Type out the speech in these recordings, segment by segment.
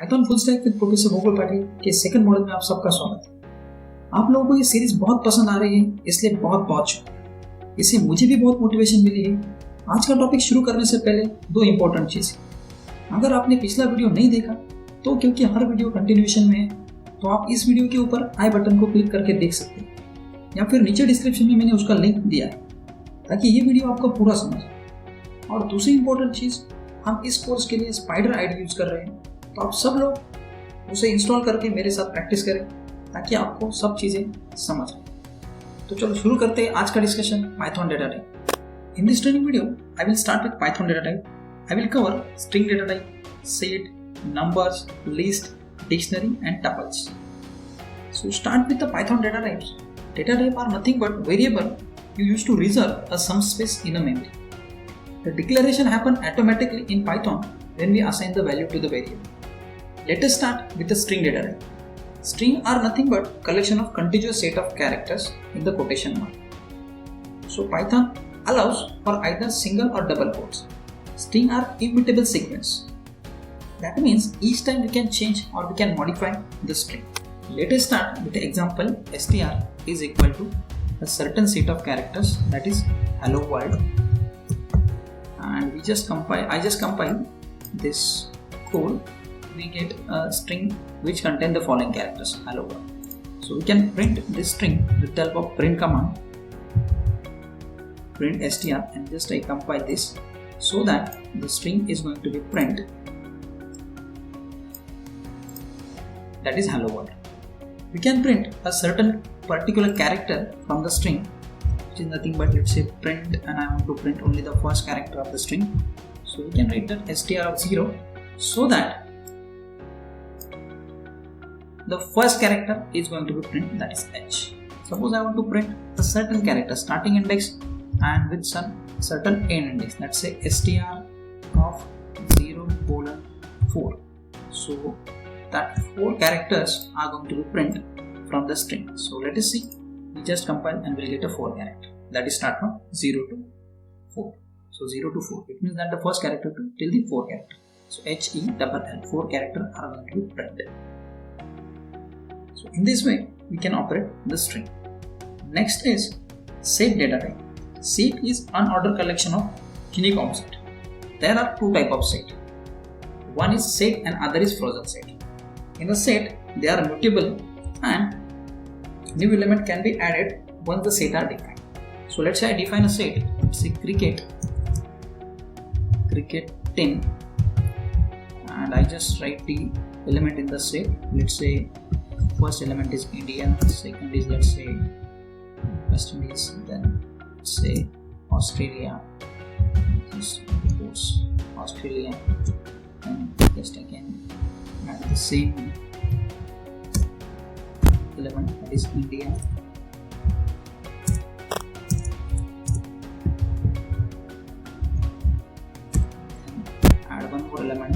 Python full stack with professor Gokul Patil के second model में आप सबका स्वागत है। आप लोगों को ये सीरीज बहुत पसंद आ रही है, इसलिए बहुत बहुत शुक्रिया। इससे मुझे भी बहुत मोटिवेशन मिली है। आज का टॉपिक शुरू करने से पहले दो इंपॉर्टेंट चीज़। अगर आपने पिछला वीडियो नहीं देखा तो क्योंकि हर वीडियो कंटिन्यूएशन में है, तो आप इस वीडियो के ऊपर आई बटन को क्लिक करके देख सकते हैं, या फिर नीचे डिस्क्रिप्शन में मैंने उसका लिंक दिया है ताकि ये वीडियो आपको पूरा समझ आए। और दूसरी इंपॉर्टेंट चीज़, हम इस कोर्स के लिए स्पाइडर आईडी यूज कर रहे हैं, तो आप सब लोग उसे इंस्टॉल करके मेरे साथ प्रैक्टिस करें ताकि आपको सब चीज़ें समझ आए। तो चलो शुरू करते हैं आज का discussion Python data type. In this training video I will start with Python data type. I will cover string data type, set, numbers, list, dictionary and tuples. So start with the Python data types. Data type are nothing but variable you use to reserve a some space in a memory. The declaration happen automatically in Python when we assign the value to the variable. Let us start with the string data type. String are nothing but collection of contiguous set of characters in the quotation mark. So Python allows for either single or double quotes. String are immutable sequence. That means each time we can change or we can modify the string. Let us start with the example str is equal to a certain set of characters, that is hello world, and I just compile this code. We get a string which contain the following characters hello world. So we can print this string with the help of print command, print str, and just I compile this so that the string is going to be print, that is hello world. We can print a certain particular character from the string, which is nothing but, let's say, print, and I want to print only the first character of the string. So we can write that str of 0 so that the first character is going to be print, that is h. Suppose I want to print a certain character starting index and with some certain end index, let's say str of 0:4. So that 4 characters are going to be print from the string. So let us see. We just compile and we'll get a 4 character. That is start from 0 to 4. So 0 to 4. It means that the first character till the 4 character. So HELL 4 character are going to be printed. So in this way we can operate the string. Next is set data type. Set is unordered collection of unique object. There are two type of set. One is set and other is frozen set. In a set, they are mutable and new element can be added once the set are defined. So let's say I define a set, let's say cricket 10, and I just write the element in the set. Let's say first element is India, second is, let's say, West Indies, then let's say Australia, Australia, and just again add the same element, that is India, and add one more element,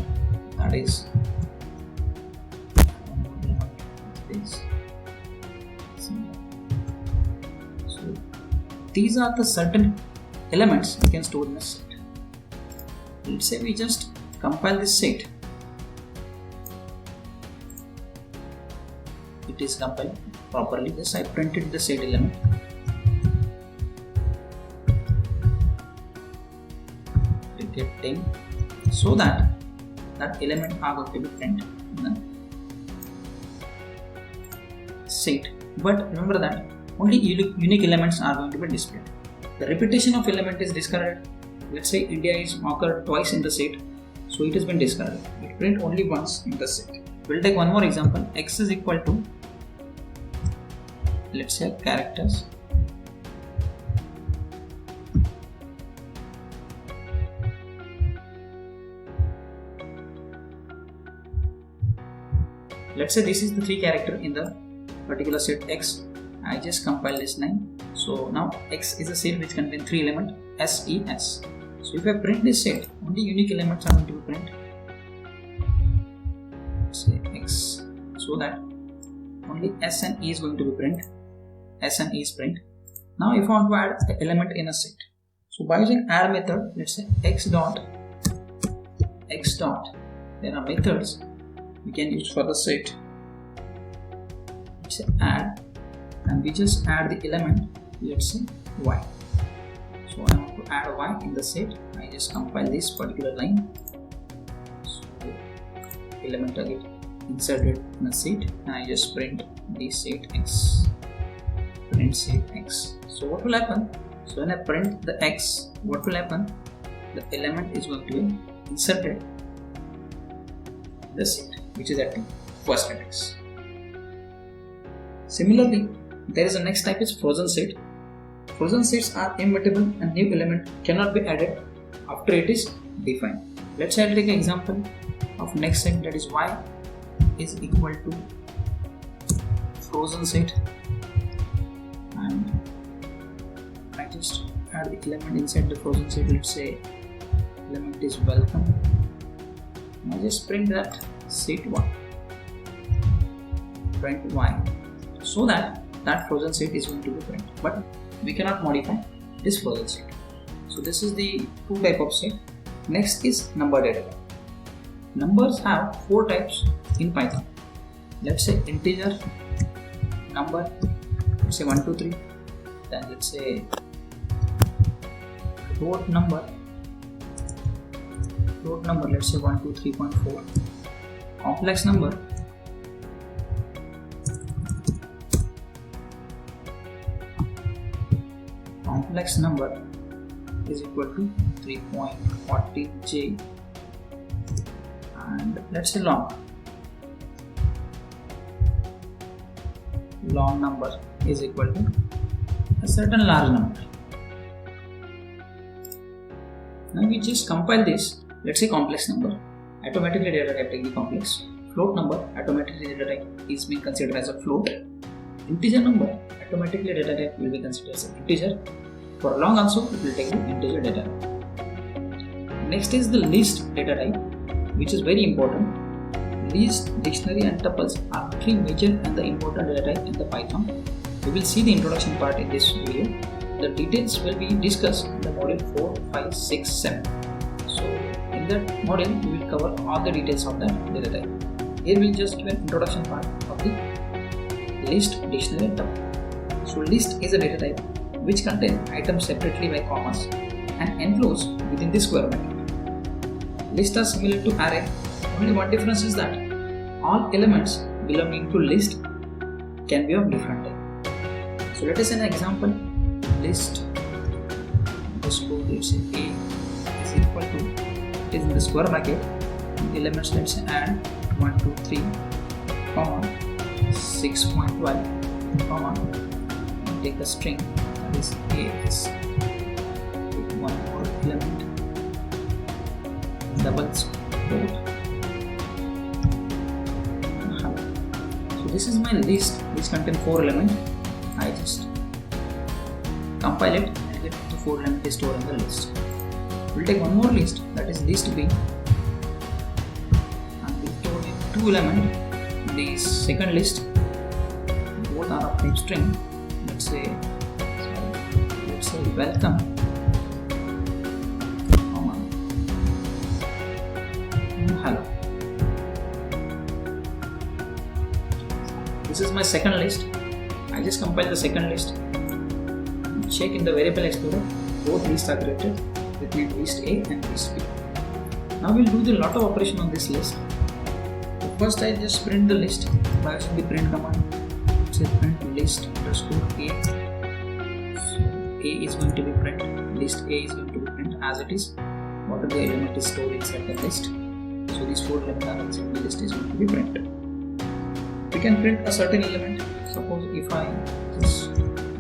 that is so these are the certain elements we can store in a set. Let's say we just compile this set. It is compiled properly. Yes, I printed the set element. Cricket 10, so that element are going to be printed in the set. But remember that only unique elements are going to be displayed. The repetition of element is discarded. Let's say India is occurred twice in the set, so it has been discarded. It print only once in the set. We'll take one more example. X is equal to, let's say, characters. Let's say this is the 3 character in the particular set X. I just compile this line. So now X is a set which contains 3 elements SES. So if I print this set, only unique elements are going to be print. Let's say X, so that only S and E is going to be print. S and E is print. Now if I want to add the element in a set, so by using add method, let's say x dot, there are methods we can use for the set. Let's say add, and we just add the element, let's say y. So I want to add y in the set. I just compile this particular line. So element again inserted in a set, and I just print the set x. Print set x. So what will happen? So when I print the x, what will happen? The element is going to be inserted in the set, which is at the first index. Similarly, there is a next type is frozen set. Frozen sets are immutable and new element cannot be added after it is defined. Let's say I'll take an example of next set, that is y is equal to frozen set, and I just add the element inside the frozen set. Let's say element is welcome, and I just print that set y, print y, so that frozen set is going to be printed, but we cannot modify this frozen set. So this is the two type of set. Next is number data type. Numbers have four types in Python. Let's say integer number, let's say 1, 2, 3. Then let's say float number, let's say 1, 2, 3.4. Complex number, is equal to 3.40j, and let's say long number is equal to a certain large number. Now we just compile this. Let's say complex number, automatically data type take the complex. Float number, automatically data type is being considered as a float. Integer number, automatically data type will be considered as an integer. For long also, it will take the integer data. Next is the list data type, which is very important. List, dictionary and tuples are three major and the important data type in the Python. We will see the introduction part in this video. The details will be discussed in the module 4, 5, 6, 7. So in that module, we will cover all the details of that data type. Here we will just give an introduction part of the list, dictionary and tuple. So list is a data type which contains items separately by commas and enclosed within the square bracket. Lists are similar to array. Only one difference is that all elements belonging to list can be of different type. So let us say an example. List underscore, let's say a is equal to, it is in the square bracket. The elements, let's say add 1, 2, 3, comma 6.12, comma, and take a string, that is a is with one more element, double quote. So this is my list which contains 4 elements. I just compile it and get the 4 elements stored in the list. We'll take one more list, that is list B, and we store in 2 elements. The second list, both are of type string. Let's say welcome, comma, hello. This is my second list. I just compile the second list. Check in the variable explorer, both lists are created with list A and list B. Now we'll do the lot of operation on this list. First I just print the list by using the print command. Say print list underscore A. So A is going to be print, list A is going to be print as it is. Whatever the element is stored inside the list. So these 4 elements are inside the list is going to be printed. We can print a certain element. Suppose if I just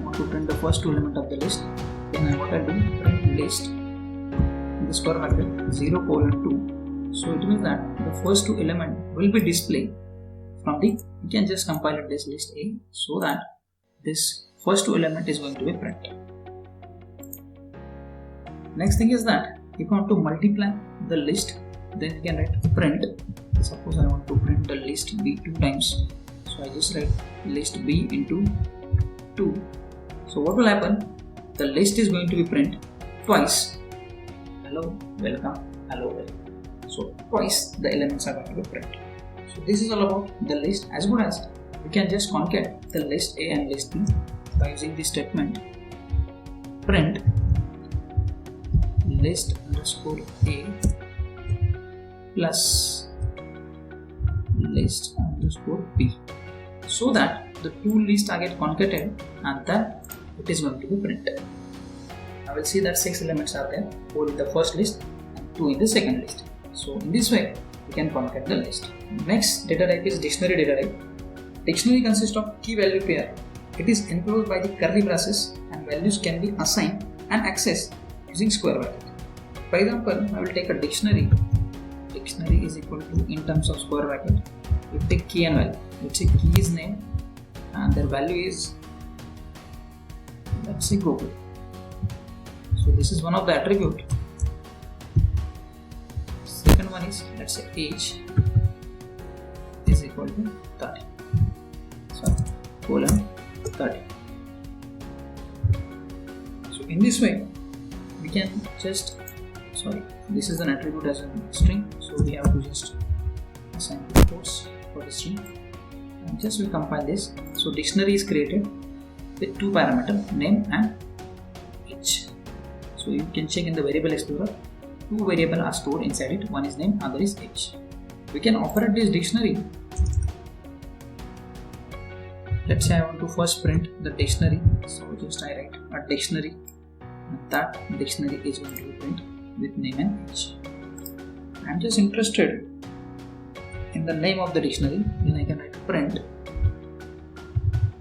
want to print the first 2 elements of the list, then what I do, print list in the square bracket 0:2. So it means that the first 2 elements will be displayed from the, you can just compile it this list A, so that this first 2 element is going to be printed. Next thing is that if you want to multiply the list, then you can write print. Suppose I want to print the list B 2 times, so I just write list B into 2. So what will happen? The list is going to be print twice. Hello, welcome, hello, welcome. So twice the elements are going to be printed. So this is all about the list, as good as we can just concat the list A and list B by using this statement print list underscore A plus list underscore B, so that the two lists are get concatenated and then it is going to be printed. I will see that 6 elements are there, 4 in the first list and 2 in the second list. So in this way we can concat the list. Next data type is dictionary data type. Dictionary consists of key value pair. It is enclosed by the curly braces and values can be assigned and accessed using square bracket. For example, I will take a dictionary. Dictionary is equal to, in terms of square bracket, we take key and value. Let's say key is name and their value is, let's say, Google. So this is one of the attribute. Second one is, let's say, age is equal to 30. So colon 30. So in this way we can just, this is an attribute as a string, so we have to just assign the quotes for the string and just we compile this. So dictionary is created with 2 parameters, name and age. So you can check in the variable explorer, 2 variables are stored inside it, one is name, other is age. We can operate this dictionary. Let's say I want to first print the dictionary, so just I write a dictionary and that dictionary is going to be print with name and age. I am just interested in the name of the dictionary, then I can write print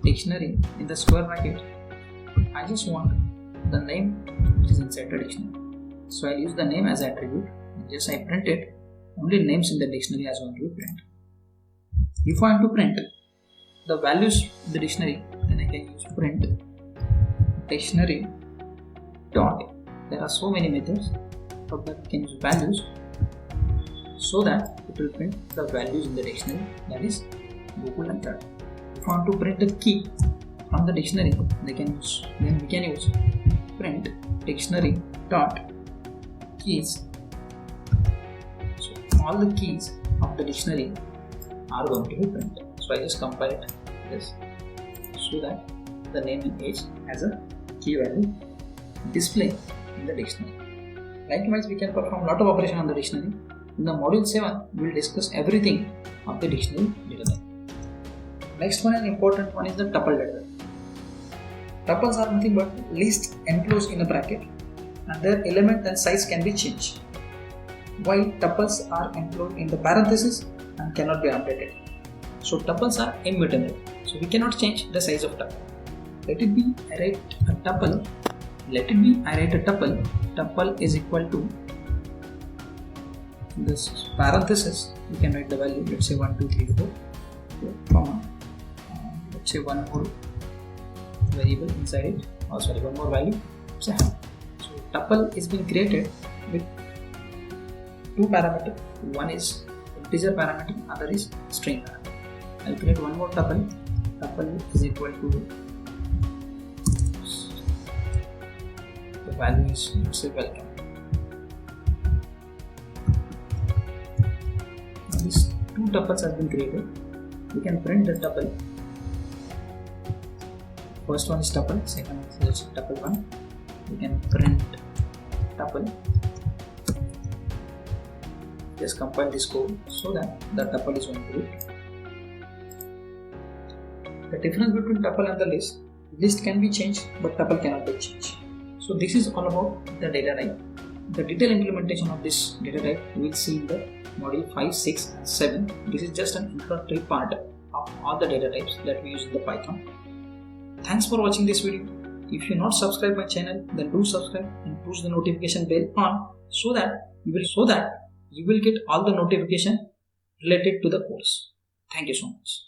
dictionary in the square bracket. I just want the name which is inside the dictionary, so I'll use the name as attribute and just I print it, only names in the dictionary as going to be print. If I want to print the values in the dictionary, then I can use print dictionary dot, there are so many methods, but that we can use values so that it will print the values in the dictionary, that is Google and that. If I want to print the key from the dictionary, then we can use print dictionary dot keys. So all the keys of the dictionary are going to be printed. So I just compile it this, so that the name and age as a key value display in the dictionary. Likewise, we can perform a lot of operation on the dictionary. In the module 7, we will discuss everything of the dictionary data type. Next one and important one is the tuple data type. Tuples are nothing but list enclosed in a bracket and their element and size can be changed, while tuples are enclosed in the parenthesis and cannot be updated. So tuples are immutable, so we cannot change the size of tuple. Let it be I write a tuple. Tuple is equal to this parenthesis. You can write the value. Let's say 1, 2, 3, 4, comma. Let's say one more variable inside it. One more value. So tuple is being created with 2 parameters. One is integer parameter, other is string parameter. I'll create one more tuple. Tuple is equal to, the value is, let's say, welcome. Now these 2 tuples have been created. We can print the tuple. First one is tuple, second is tuple 1. We can print tuple. Just compile this code so that the tuple is going to be. The difference between tuple and the list can be changed, but tuple cannot be changed. So this is all about the data type. The detailed implementation of this data type we will see in the module 5, 6 and 7. This is just an introductory part of all the data types that we use in the Python. Thanks for watching this video. If you not subscribe my channel, then do subscribe and push the notification bell on so that you will get all the notification related to the course. Thank you so much.